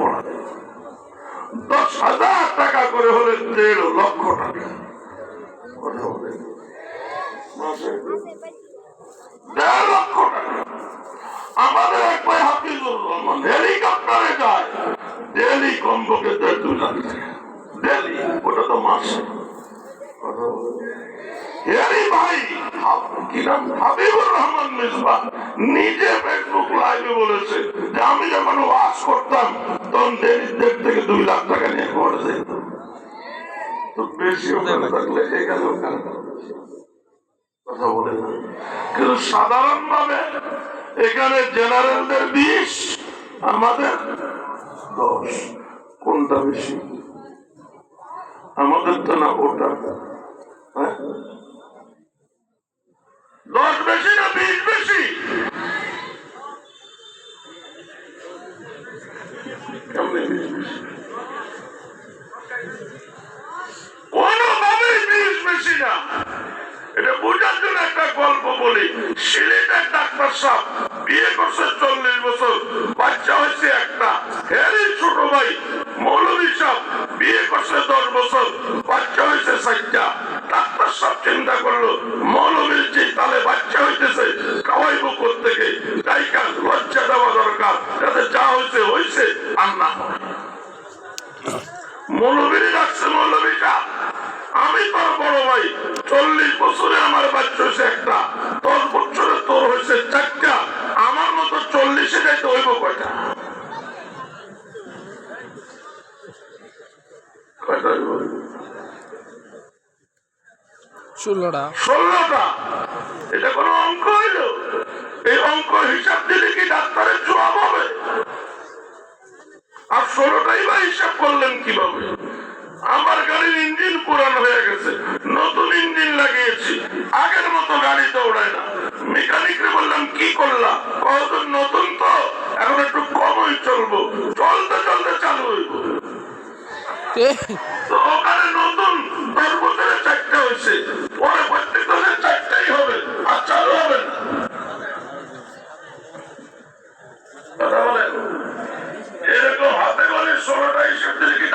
পড়া 10,000 টাকা করে হলে 1.5 লক্ষ টাকা। কথা বলে 1.5 লক্ষ টাকা। আমাদের এক ভাই হাফিজুর রহমান হেলিকপ্টারে যায় ডেলি কমপক্ষে 2 লাখ টাকা ডেলি, ওটা তো মাসে। হাবিবুর রহমান মিসবা নিজে ফেসবুক লাইভে বলেছে যে আমি যখন ওয়াজ করতাম তখন দেরিদের থেকে 2 লাখ টাকা নিয়ে ঘরে যেত। তো বেশি থাকলে এখানে কথা বলে না, কিন্তু সাধারণ ভাবে এখানে জেনারেলদের 20, আমাদের 10। কোনটা বেশি? আমাদের তো না ওটা। 10 বেশি না 20 বেশি? কেমনে 20 বেশি? কোনভাবেই 20 বেশি না। এটা বোঝার জন্য একটা গল্প বলি। সিলেটের ডাক্তার সাহেব বিয়ে করছে 40 বছর, বাচ্চা হয়েছে একটা। এরই ছোট ভাই মৌলভী সাহেব বিয়ে করছে 10 বছর, বাচ্চা হয়েছে 4টা। ডাক্তার সাহেব চিন্তা করলো মৌলভীর যে তাহলে বাচ্চা হইতেছে খাওয়াইব কোত্থেকে, গায়িকার লজ্জা দেওয়া দরকার যাতে যা হয়েছে হয়েছে আর না হয়। মৌলভীর ডাকছে, মৌলভী সাহেব আমি তোর বড় ভাই, 40 বছরে আমার বাচ্চা হয়েছে একটা, 10 বছরে তোর হয়েছে 4টা, আমার মতো 40-এ যাইতে হইব কয়টা? 16টা। এটা কোন অঙ্ক হইল? এই অঙ্ক হিসাব দিলে কি ডাক্তারের জবাব হবে? আর 16টাই বা হিসাব করলেন কিভাবে? আমার গাড়ির ইঞ্জিন পুরান হয়ে গেছে, নতুন ইঞ্জিন লাগিয়েছি, আগের মতো গাড়ি দৌড়ায় না। মেকানিককে বললাম কি করলাম, কতদিন নতুন তো এখন একটু কমই চলবো, চলতে চলতে চালু হইব। তো ওখানে নতুন 10 বছরে 4টা হয়েছে, পরে প্রত্যেক বছর 4টাই হবে আর চালু হবে না। এরকম হাতে গলে 16টা হিসেব দিলে কি